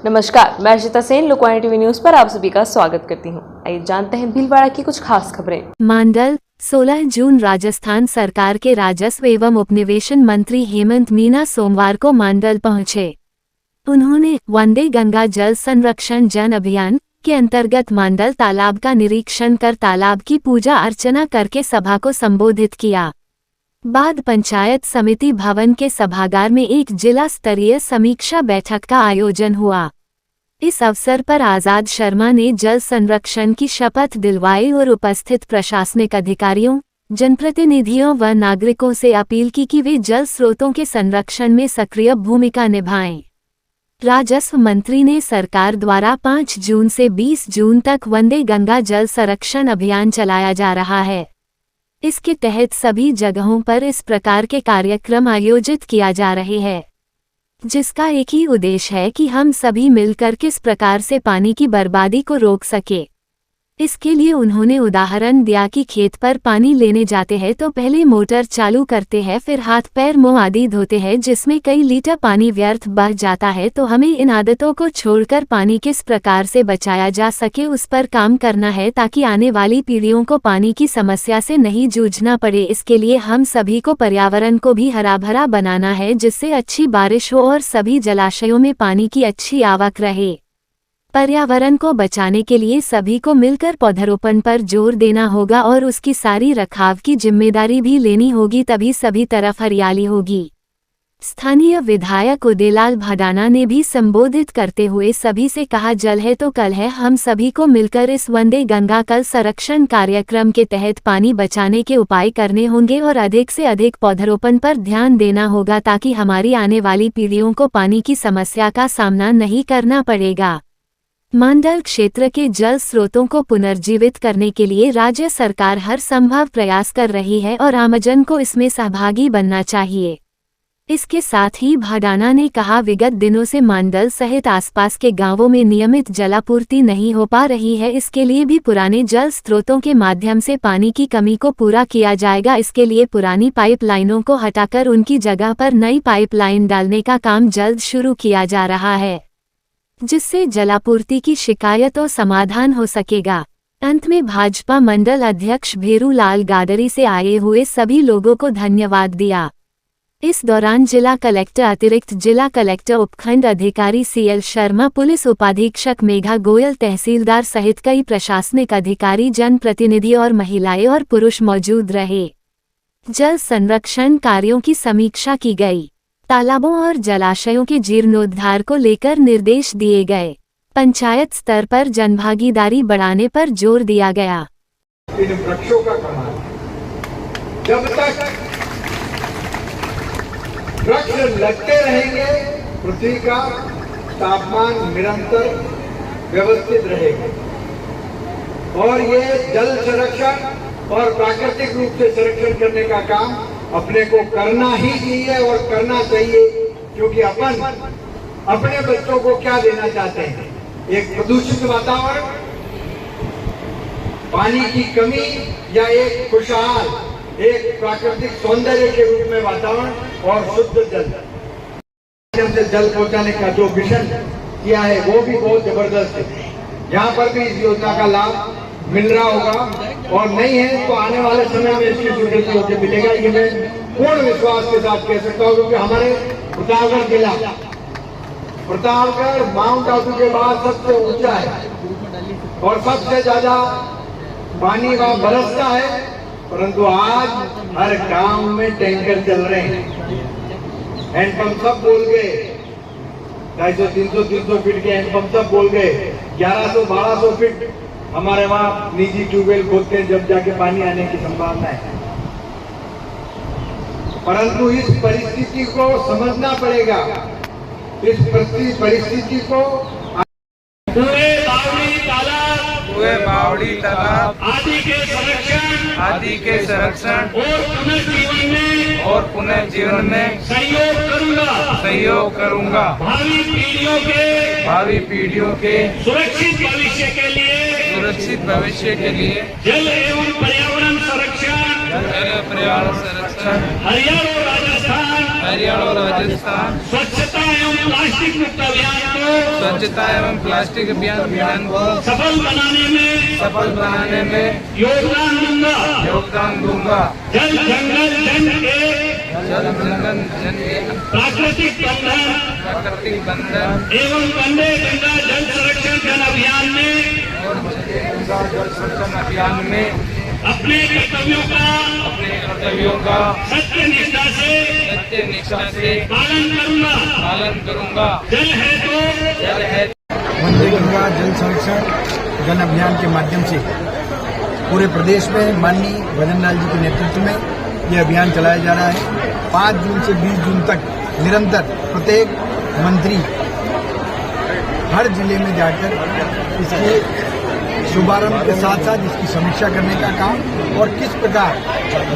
नमस्कार, मैं Archita Sen Lokvani TV news पर आप सभी का स्वागत करती हूं। आइए जानते हैं भीलवाड़ा की कुछ खास खबरें। मांडल 16 जून राजस्थान सरकार के राजस्व एवं उपनिवेशन मंत्री हेमंत मीना सोमवार को मांडल पहुंचे। उन्होंने वंदे गंगा जल संरक्षण जन अभियान के अंतर्गत मांडल तालाब का निरीक्षण कर तालाब की पूजा अर्चना करके सभा को संबोधित किया। बाद पंचायत समिति भवन के सभागार में एक जिला स्तरीय समीक्षा बैठक का आयोजन हुआ। इस अवसर पर आजाद शर्मा ने जल संरक्षण की शपथ दिलवाई और उपस्थित प्रशासनिक अधिकारियों, जनप्रतिनिधियों व नागरिकों से अपील की कि वे जल स्रोतों के संरक्षण में सक्रिय भूमिका निभाएं। राजस्व मंत्री ने सरकार द्वारा 5 जून से 20 जून तक वंदे गंगा जल संरक्षण अभियान चलाया जा रहा है। इसके तहत सभी जगहों पर इस प्रकार के कार्यक्रम आयोजित किया जा रहे हैं, जिसका एक ही उद्देश्य है कि हम सभी मिलकर किस प्रकार से पानी की बर्बादी को रोक सके। इसके लिए उन्होंने उदाहरण दिया कि खेत पर पानी लेने जाते हैं तो पहले मोटर चालू करते हैं, फिर हाथ पैर मुंह आदि धोते हैं, जिसमें कई लीटर पानी व्यर्थ बह जाता है। तो हमें इन आदतों को छोड़कर पानी किस प्रकार से बचाया जा सके उस पर काम करना है, ताकि आने वाली पीढ़ियों को पानी की समस्या से नहीं जूझना पड़े। इसके लिए हम सभी को पर्यावरण को भी हरा भरा बनाना है, जिससे अच्छी बारिश हो और सभी जलाशयों में पानी की अच्छी आवक रहे। पर्यावरण को बचाने के लिए सभी को मिलकर पौधरोपण पर जोर देना होगा और उसकी सारी रखाव की जिम्मेदारी भी लेनी होगी, तभी सभी तरफ हरियाली होगी। स्थानीय विधायक उदयलाल भडाना ने भी संबोधित करते हुए सभी से कहा, जल है तो कल है। हम सभी को मिलकर इस वंदे गंगा जल संरक्षण कार्यक्रम के तहत पानी बचाने के उपाय करने होंगे और अधिक से अधिक पौधरोपण पर ध्यान देना होगा, ताकि हमारी आने वाली पीढ़ियों को पानी की समस्या का सामना नहीं करना पड़ेगा। मांडल क्षेत्र के जल स्रोतों को पुनर्जीवित करने के लिए राज्य सरकार हर संभव प्रयास कर रही है और आमजन को इसमें सहभागी बनना चाहिए। इसके साथ ही भडाना ने कहा, विगत दिनों से मांडल सहित आसपास के गांवों में नियमित जलापूर्ति नहीं हो पा रही है। इसके लिए भी पुराने जल स्रोतों के माध्यम से पानी की कमी को पूरा किया जाएगा। इसके लिए पुरानी पाइपलाइनों को हटाकर उनकी जगह पर नई पाइपलाइन डालने का काम जल्द शुरू किया जा रहा है, जिससे जलापूर्ति की शिकायतों समाधान हो सकेगा। अंत में भाजपा मंडल अध्यक्ष भेरूलाल गाडरी से आए हुए सभी लोगों को धन्यवाद दिया। इस दौरान जिला कलेक्टर, अतिरिक्त जिला कलेक्टर, उपखंड अधिकारी CL शर्मा, पुलिस उपाधीक्षक मेघा गोयल, तहसीलदार सहित कई प्रशासनिक अधिकारी, जनप्रतिनिधि और महिलाएं और पुरुष मौजूद रहे। जल संरक्षण कार्यों की समीक्षा की गई। तालाबों और जलाशयों के जीर्णोद्धार को लेकर निर्देश दिए गए। पंचायत स्तर पर जनभागीदारी बढ़ाने पर जोर दिया गया। इन वृक्षों का कमाल, जब तक वृक्ष लगते रहेंगे पृथ्वी का तापमान निरंतर व्यवस्थित रहेगा और ये जल संरक्षण और प्राकृतिक रूप से संरक्षण करने का काम अपने को करना ही चाहिए और करना चाहिए, क्योंकि अपन अपने बच्चों को क्या देना चाहते हैं? एक प्रदूषित वातावरण, पानी की कमी या एक खुशहाल, एक प्राकृतिक सौंदर्य के रूप में वातावरण और शुद्ध जल। से जल पहुंचाने का जो मिशन किया है वो भी बहुत जबरदस्त है। यहाँ पर भी इस योजना का लाभ मिल रहा होगा और नहीं है तो आने वाले समय में इसकी स्वीकृति होकर मिलेगा। ये मैं पूर्ण विश्वास के साथ कह सकता हूँ, क्योंकि हमारे प्रतापगढ़ जिला, प्रतापगढ़ माउंट आबू के बाद सबसे ऊंचा है और सबसे ज्यादा पानी वहाँ बरसता है, परंतु आज हर गांव में टैंकर चल रहे हैं। हैंडपंप सब बोल गए, 250, 300 फीट के हैंडपंप सब बोल गए। 1100, 1200 फीट हमारे वहाँ निजी ट्यूबवेल खोदते हैं, जब जाके पानी आने की संभावना है। परंतु इस परिस्थिति को समझना पड़ेगा, इस परिस्थिति को पूरे बावड़ी तालाब आदि के संरक्षण और पुनर्जीवन में सहयोग करूंगा। भावी पीढ़ियों के सुरक्षित भविष्य के लिए जल एवं पर्यावरण संरक्षण पर्यावरण संरक्षण हरियाणा राजस्थान हरियाणा और राजस्थान स्वच्छता एवं प्लास्टिक मुक्त अभियान को स्वच्छता एवं प्लास्टिक अभियान को सफल बनाने में योगदान दूंगा। जल जंगल जन एक प्राकृतिक बंधन एवं वंदे गंगा जल संरक्षण जन अभियान में अपने कर्तव्यों का सत्य निष्ठा से पालन करूंगा। जल है वंदे गंगा जल संरक्षण जन अभियान के माध्यम से पूरे प्रदेश में माननीय भजन लाल जी के नेतृत्व में ये अभियान चलाया जा रहा है। 5 जून से 20 जून तक निरंतर प्रत्येक मंत्री हर जिले में जाकर इसके शुभारंभ के साथ साथ इसकी समीक्षा करने का काम और किस प्रकार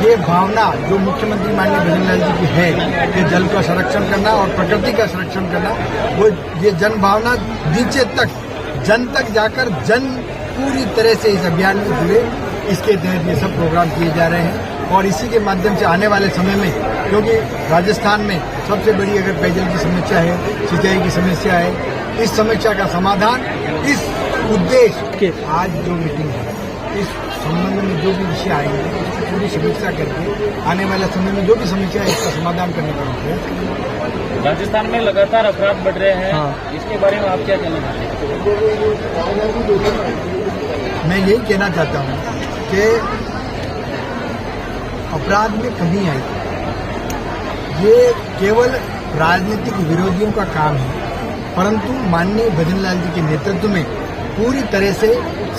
ये भावना जो मुख्यमंत्री माननीय भजन लाल जी की है कि जल का संरक्षण करना और प्रकृति का संरक्षण करना, वो ये जन भावना नीचे तक जन तक जाकर जन पूरी तरह से इस अभियान में जुड़े, इसके तहत ये सब प्रोग्राम किए जा रहे हैं। और इसी के माध्यम से आने वाले समय में, क्योंकि राजस्थान में सबसे बड़ी अगर पेयजल की समस्या है, सिंचाई की समस्या है, इस समस्या का समाधान, इस उद्देश्य के आज जो मीटिंग है, इस संबंध में जो भी विषय आएंगे उसकी पूरी समीक्षा करके आने वाले समय में जो भी समस्या है इसका समाधान करने का प्रयास करेंगे। राजस्थान में लगातार अपराध बढ़ रहे हैं, इसके बारे में आप क्या कहना चाहते हैं? मैं यही कहना चाहता हूँ कि अपराध में कमी आई, ये केवल राजनीतिक विरोधियों का काम है, परंतु माननीय भजन लाल जी के नेतृत्व में पूरी तरह से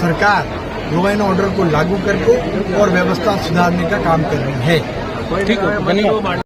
सरकार लॉ एंड ऑर्डर को लागू करके और व्यवस्था सुधारने का काम कर रही है। ठीक है, धन्यवाद।